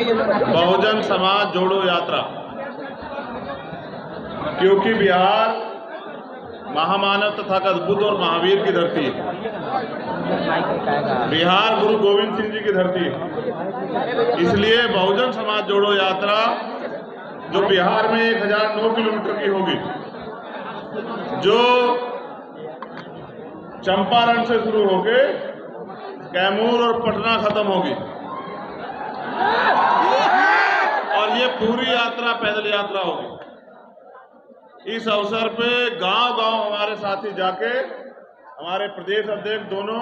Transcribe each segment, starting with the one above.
बहुजन समाज जोड़ो यात्रा, क्योंकि बिहार महामानव तथा अद्भुत और महावीर की धरती है। बिहार गुरु गोविंद सिंह जी की धरती है। इसलिए बहुजन समाज जोड़ो यात्रा जो बिहार में 1009 किलोमीटर की होगी, जो चंपारण से शुरू होके कैमूर और पटना खत्म होगी, और ये पूरी यात्रा पैदल यात्रा होगी। इस अवसर पे गांव-गांव हमारे साथी जाके, हमारे प्रदेश अध्यक्ष दोनों,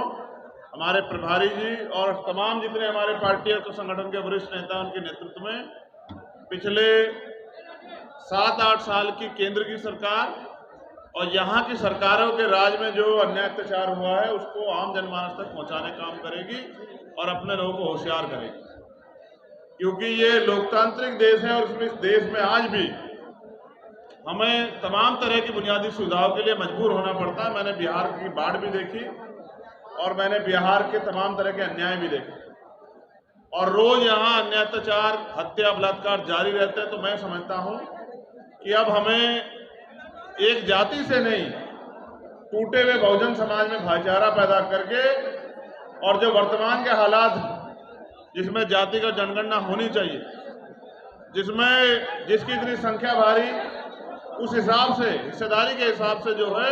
हमारे प्रभारी जी और तमाम जितने हमारे पार्टी और संगठन के वरिष्ठ नेता उनके नेतृत्व में पिछले 7-8 साल की केंद्र की सरकार और यहाँ की सरकारों के राज में जो अन्याय अत्याचार हुआ है उसको आम जनमानस तक पहुँचाने का काम करेगी और अपने लोगों को होशियार करेगी, क्योंकि ये लोकतांत्रिक देश है और इसमें इस देश में आज भी हमें तमाम तरह की बुनियादी सुविधाओं के लिए मजबूर होना पड़ता है। मैंने बिहार की बाढ़ भी देखी और मैंने बिहार के तमाम तरह के अन्याय भी देखे, और रोज यहाँ अन्याय अत्याचार, हत्या, बलात्कार जारी रहते हैं। तो मैं समझता हूँ कि अब हमें एक जाति से नहीं, टूटे हुए बहुजन समाज में भाईचारा पैदा करके, और जो वर्तमान के हालात जिसमें जाति का जनगणना होनी चाहिए, जिसमें जिसकी इतनी संख्या भारी, उस हिसाब से हिस्सेदारी के हिसाब से जो है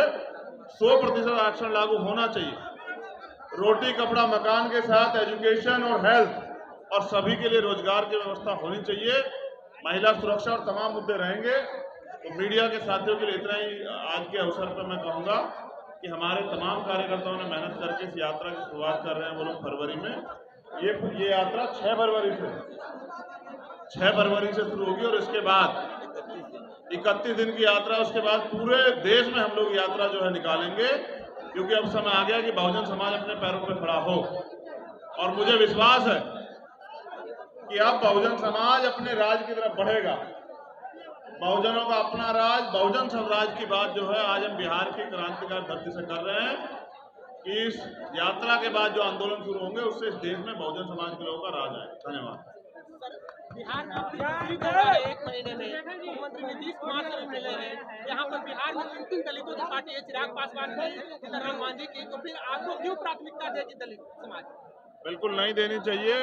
100% आरक्षण लागू होना चाहिए। रोटी कपड़ा मकान के साथ एजुकेशन और हेल्थ और सभी के लिए रोजगार की व्यवस्था होनी चाहिए। महिला सुरक्षा और तमाम मुद्दे रहेंगे। तो मीडिया के साथियों के लिए इतना ही आज के अवसर पर मैं कहूँगा कि हमारे तमाम कार्यकर्ताओं ने मेहनत करके इस यात्रा की शुरुआत कर रहे हैं वो लोग फरवरी में। ये यात्रा 6 फरवरी से शुरू होगी और इसके बाद 31 दिन की यात्रा, उसके बाद पूरे देश में हम लोग यात्रा जो है निकालेंगे, क्योंकि अब समय आ गया कि बहुजन समाज अपने पैरों पर खड़ा हो। और मुझे विश्वास है कि अब बहुजन समाज अपने राज की तरफ बढ़ेगा। बहुजनों का अपना राज, बहुजन स्वराज की बात जो है आज हम बिहार की क्रांतिकारी धरती से कर रहे हैं कि इस यात्रा के बाद जो आंदोलन शुरू होंगे उससे इस देश में बहुजन समाज के लोगों का राज आए। धन्यवाद। बिहार एक महीने में मुख्यमंत्री नीतीश कुमार से मिले हैं। यहाँ पर बिहार में 3 दलितों की पार्टी है, चिराग पासवान की, जीतन मांझी की, तो फिर आपको क्यों प्राथमिकता देगी दलित समाज? बिल्कुल नहीं देनी चाहिए।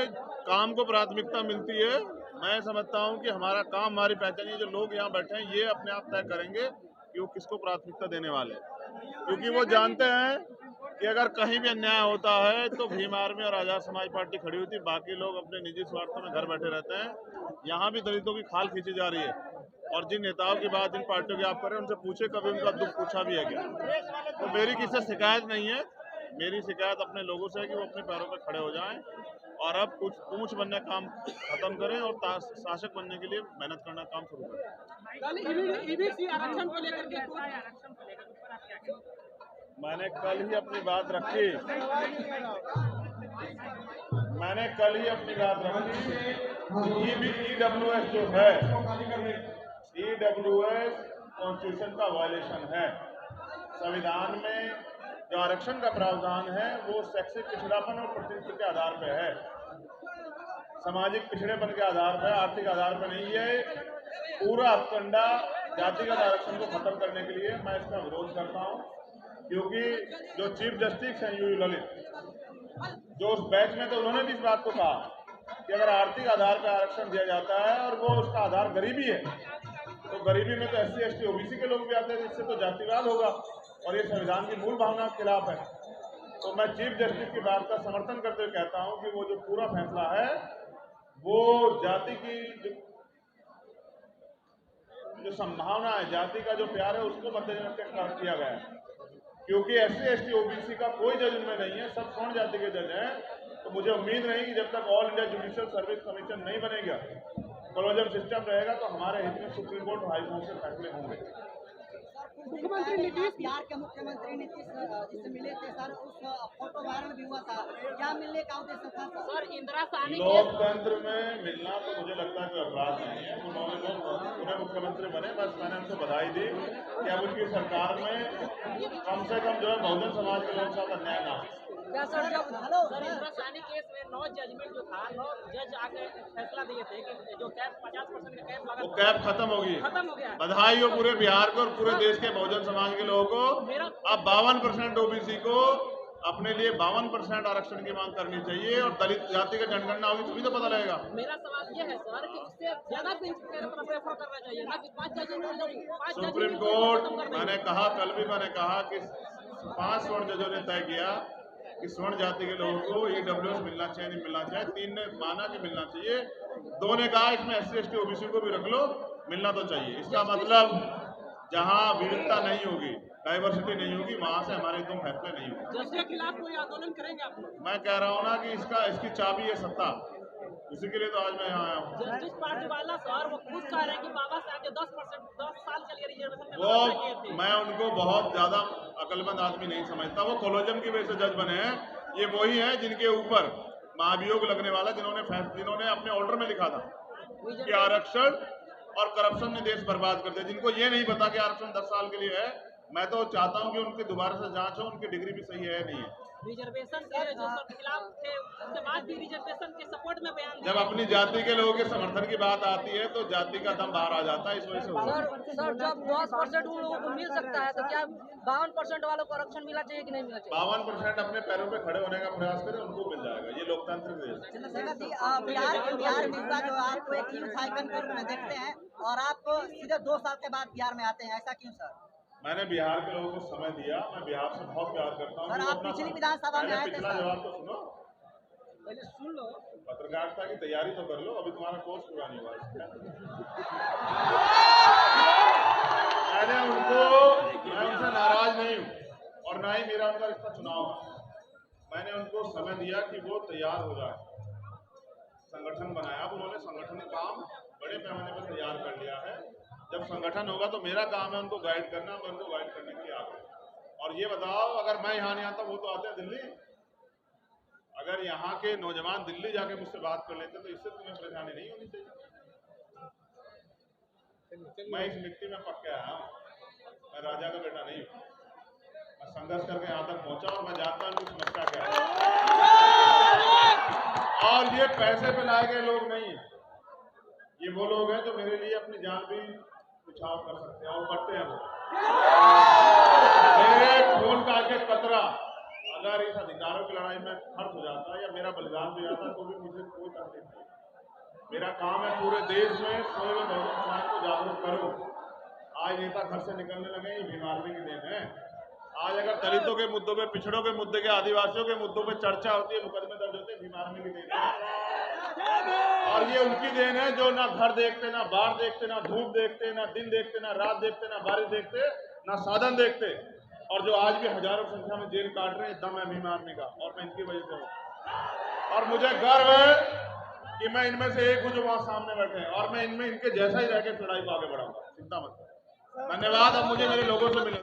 काम को प्राथमिकता मिलती है। मैं समझता हूँ कि हमारा काम, हमारी पहचान, जो लोग यहाँ बैठे हैं ये अपने आप तय करेंगे कि वो किसको प्राथमिकता देने वाले हैं, क्योंकि वो जानते हैं कि अगर कहीं भी अन्याय होता है तो भीम आर्मी और आजाद समाज पार्टी खड़ी होती है। बाकी लोग अपने निजी स्वार्थों में घर बैठे रहते हैं। यहाँ भी दलितों की खाल खींची जा रही है, और जिन नेताओं की बात, जिन पार्टियों की आप करें, उनसे पूछे कभी उनका दुख पूछा भी है क्या? तो मेरी किसी से शिकायत नहीं है। मेरी शिकायत अपने लोगों से है कि वो अपने पैरों पर खड़े हो जाएं और अब कुछ पूंछ बनने काम खत्म करें और शासक बनने के लिए मेहनत करना काम शुरू करें। आरक्षण को लेकर मैंने कल ही अपनी बात रखी। EWS जो है, EWS कॉन्स्टिट्यूशन का वायलेशन है। संविधान में जो आरक्षण का प्रावधान है वो शैक्षिक पिछड़ापन और प्रतिनिधित्व के आधार पर है, सामाजिक पिछड़ेपन के आधार पर, आर्थिक आधार पर नहीं है। पूरा अखंडा जातिगत आरक्षण को खत्म करने के लिए मैं इसका विरोध करता हूं, क्योंकि जो चीफ जस्टिस हैं यूयू ललित, जो उस बैच में, तो उन्होंने भी इस बात को कहा कि अगर आर्थिक आधार पर आरक्षण दिया जाता है और वो उसका आधार गरीबी है, तो गरीबी में तो SC, ST, OBC के लोग भी आते हैं, जिससे तो जातिवाद होगा और ये संविधान की मूल भावना के खिलाफ है। तो मैं चीफ जस्टिस की बात का समर्थन करते हुए कहता हूं कि वो जो पूरा फैसला है वो जाति की जो संभावना है, जाति का जो प्यार है, उसको मद्देनजर रखकर किया गया है। क्योंकि SC, ST, OBC का कोई जज उनमें नहीं है, सब स्वर्ण जाति के जज हैं। तो मुझे उम्मीद नहीं कि जब तक all India judicial service commission नहीं बनेगा, कोलोजियम सिस्टम रहेगा, तो हमारे हित में सुप्रीम कोर्ट और हाईकोर्ट से फैसले होंगे। मुख्यमंत्री नीतीश, बिहार के मुख्यमंत्री नीतीश जिससे मिले थे सर, उस फोटो वायरल भी हुआ था, क्या मिलने का उद्देश्य था सर? इंदिरा साहनी लोकतंत्र में मिलना तो मुझे लगता है कोई अपराध नहीं है। उन्होंने मुख्यमंत्री बने, बस मैंने उनको बधाई दी कि अब उनकी सरकार में कम से कम जो है बहुजन समाज के लोगों के साथ अन्याय ना हो। क्या सर जब सर इंदिरा साहनी केस में 9 जजमेंट जो था 9 जज आके फैसला दिए थे कि जो कैप 50% का कैप लगा वो कैप खत्म हो गई। खत्म हो गया है। बधाई हो पूरे बिहार को और पूरे देश के बहुजन समाज के लोगों को। अब 52% ओबीसी को अपने लिए 52% आरक्षण की मांग करनी चाहिए और दलित जाति का जनगणना होगी तभी तो पता लगेगा। मेरा सवाल ये है सर कि इससे ज्यादा प्रेफर करना चाहिए ना कि 5 जज सुप्रीम कोर्ट, मैंने कहा कल भी मैंने कहा कि 5 स्वर्ण जजों ने तय किया कि स्वर्ण जाति के लोगों को ईडब्ल्यूएस मिलना चाहिए, नहीं मिलना चाहिए। 3 ने माना कि मिलना चाहिए, 2 ने कहा इसमें SC ST OBC को भी रख लो, मिलना तो चाहिए। इसका मतलब जहां विविधता नहीं होगी, डाइवर्सिटी नहीं होगी, वहां से हमारे एकदम फैसले नहीं होंगे। जिसके खिलाफ कोई आंदोलन करेंगे आप लोग? मैं कह रहा हूं ना कि इसकी चाबी है सत्ता, उसी के लिए तो आज मैं यहाँ आया हूँ। जस्टिस पार्टी वाला सर वो खुद कह रहे हैं कि बाबा साहब जो 10 साल के लिए रिजर्वेशन वो मैं उनको बहुत ज्यादा अकलमंद आदमी नहीं समझता। वो कोलोजम की वजह से जज बने हैं। ये वही है जिनके ऊपर महाभियोग लगने वाला, जिन्होंने अपने ऑर्डर में लिखा था कि आरक्षण और करप्शन ने देश बर्बाद कर दिया। जिनको ये नहीं पता कि आरक्षण 10 साल के लिए है, मैं तो चाहता हूं कि उनकी दोबारा से जांच हो, उनकी डिग्री भी सही है नहीं है। रिजर्वेशन के जो सब खिलाफ थे उसके बाद भी रिजर्वेशन के सपोर्ट में बयान जब अपनी जाति के लोगों के समर्थन की बात आती है तो जाति का दम बाहर आ जाता है। इस वजह से सर जब 10% उन लोगों को मिल सकता है तो क्या 52% वालों को आरक्षण मिलना चाहिए कि नहीं मिलना चाहिए? 52% अपने पैरों पे खड़े होने का प्रयास करें, उनको मिल जाएगा। ये लोकतांत्रिक देश है। चंद्रशेखर जी, बिहार में जो आपको एक यूथ आइकन के रूप में देखते हैं और आप सीधे 2 साल के बाद बिहार में आते हैं, ऐसा क्यों सर? मैंने बिहार के लोगों को समय दिया, मैं बिहार से बहुत प्यार करता हूँ। सर आप पिछली विधानसभा में आए थे पिछला सर। जवाब तो सुनो, पहले सुन लो। पत्रकारिता की तैयारी तो कर लो, अभी तुम्हारा कोर्स पूरा नहीं हुआ। मैं उनसे नाराज नहीं हूँ और ना ही मेरा उनका रिश्ता चुनाव है। मैंने उनको समय दिया कि वो तैयार हो जाए, संगठन बनाया। अब उन्होंने संगठन काम बड़े पैमाने पर तैयार कर लिया है। जब संगठन होगा तो मेरा काम है उनको गाइड करना, मैं उनको गाइड करने के लिए आ गया। और ये बताओ, अगर मैं यहाँ नहीं आता वो तो आते हैं दिल्ली। अगर यहाँ के नौजवान दिल्ली जाके मुझसे बात कर लेते तो इससे तुम्हें परेशानी नहीं होनी चाहिए। मैं इस मिट्टी में पक के आया हूँ, मैं राजा का बेटा नहीं हूँ। मैं संघर्ष करके यहाँ तक पहुंचा और मैं जानता हूँ कि समस्या क्या है। और ये पैसे पे लाए गए लोग नहीं है, ये वो लोग हैं जो मेरे लिए अपनी जान भी उछाव कर सकते हैं और करते हैं। मेरे खून का एक कतरा अगर इस अधिकारों की लड़ाई में खर्च हो जाता है या मेरा बलिदान हो जाता है तो भी मुझे कोई तकलीफ नहीं। मेरा काम है पूरे देश में सोए हुए बहुजन समाज को जागरूक करूं। आज नेता घर से निकलने लगे, ये भीम आर्मी की देन है। आज अगर दलितों के मुद्दों पे, पिछड़ों के मुद्दे के, आदिवासियों के मुद्दों पे चर्चा होती है, मुकदमे दर्ज होते हैं, भीम आर्मी की देन है। और ये उनकी देन है जो ना घर देखते, ना बाहर देखते, ना धूप देखते, ना दिन देखते, ना रात देखते, ना बारिश देखते, ना साधन देखते, और जो आज भी हजारों संख्या में जेल काट रहे हैं। दम है भीम आर्मी का और मैं इनकी वजह से हूँ। और मुझे गर्व है कि मैं इनमें से एक हूँ जो वहां सामने बैठे हैं और मैं इनमें इनके जैसा ही रह के लड़ाई को आगे बढ़ाऊंगा। चिंता मत करो। धन्यवाद। अब मुझे मेरे लोगों से मिले।